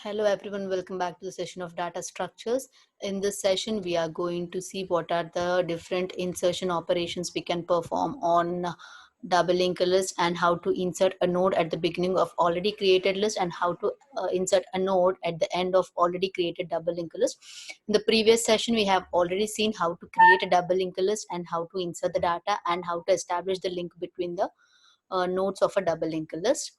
Hello everyone, welcome back to the session of data structures. In this session, we are going to see what are the different insertion operations we can perform on double linked list and how to insert a node at the beginning of already created list and how to insert a node at the end of already created double linked list. In the previous session, we have already seen how to create a double linked list and how to insert the data and how to establish the link between the nodes of a double linked list.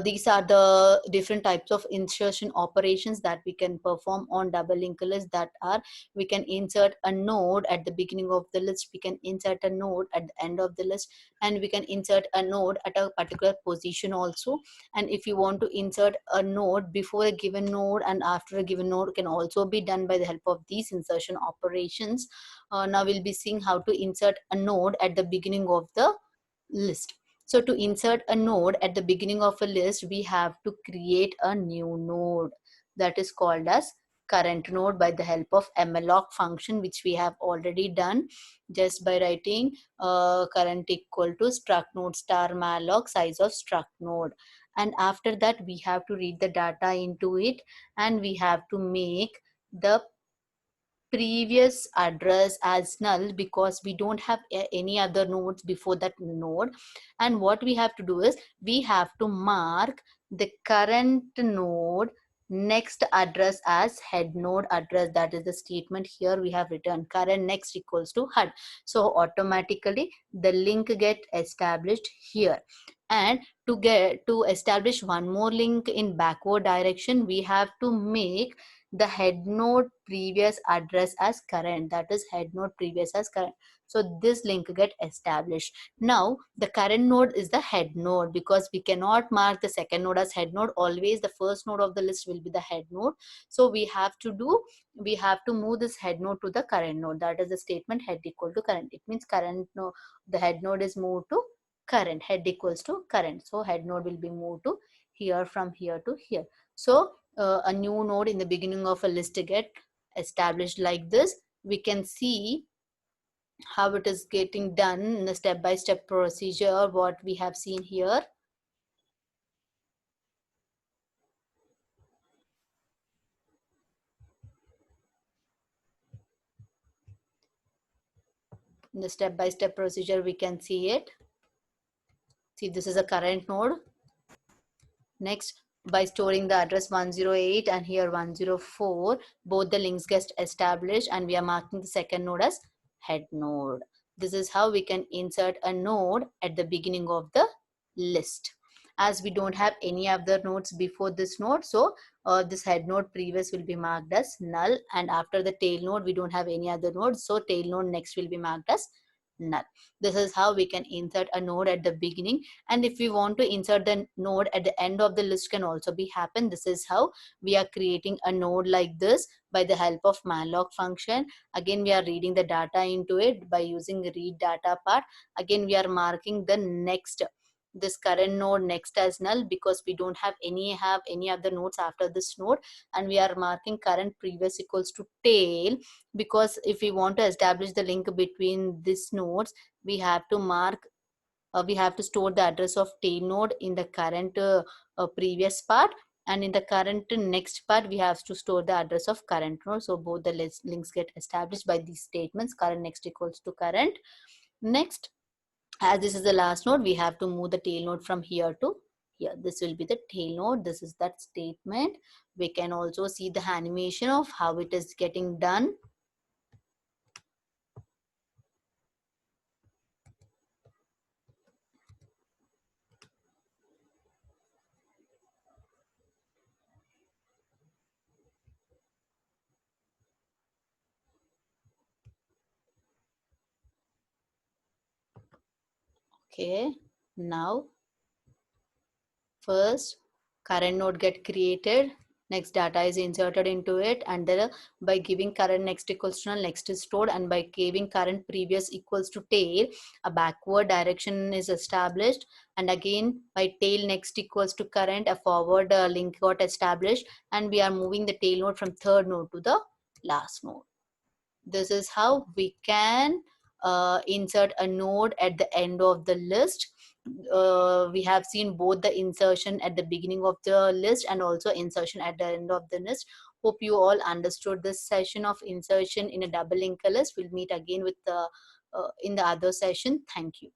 These are the different types of insertion operations that we can perform on double linked list. That are, we can insert a node at the beginning of the list, we can insert a node at the end of the list, and we can insert a node at a particular position also. And if you want to insert a node before a given node and after a given node, can also be done by the help of these insertion operations. Now we'll be seeing how to insert a node at the beginning of the list. So to insert a node at the beginning of a list, we have to create a new node that is called as current node by the help of malloc function, which we have already done just by writing current equal to struct node star malloc size of struct node. And after that, we have to read the data into it, and we have to make the previous address as null because we don't have any other nodes before that node. And what we have to do is we have to mark the current node next address as head node address. That is the statement here we have written, current next equals to HUD. So automatically the link get established here. And to establish one more link in backward direction, we have to make the head node previous address as current. That is head node previous as current. So this link get established. Now the current node is the head node because we cannot mark the second node as head node. Always the first node of the list will be the head node. So we have to move this head node to the current node. That is the statement head equal to current. It means current node, the head node is moved to current, head equals to current. So head node will be moved to here, from here to here. So a new node in the beginning of a list get established like this. We can see how it is getting done in the step-by-step procedure what we have seen here. In the step-by-step procedure we can see it. See, this is a current node. Next, by storing the address 108 and here 104, both the links get established and we are marking the second node as head node. This is how we can insert a node at the beginning of the list. As we don't have any other nodes before this node, so this head node previous will be marked as null, and after the tail node we don't have any other nodes, so tail node next will be marked as null. This is how we can insert a node at the beginning, and if we want to insert the node at the end of the list can also be happen. This is how we are creating a node like this by the help of malloc function. Again we are reading the data into it by using read data part. Again we are marking the next, this current node next as null because we don't have any other nodes after this node, and we are marking current previous equals to tail because if we want to establish the link between these nodes, we have to mark we have to store the address of tail node in the current previous part, and in the current next part we have to store the address of current node. So both the links get established by these statements, current next equals to current next. As this is the last node, we have to move the tail node from here to here. This will be the tail node. This is that statement. We can also see the animation of how it is getting done. Okay, now first current node get created, next data is inserted into it, and then by giving current next equals to null, next is stored, and by giving current previous equals to tail, a backward direction is established, and again by tail next equals to current, a forward link got established, and we are moving the tail node from third node to the last node. This is how we can insert a node at the end of the list. we have seen both the insertion at the beginning of the list and also insertion at the end of the list. Hope you all understood this session of insertion in a double linked list. We'll meet again with the in the other session. Thank you.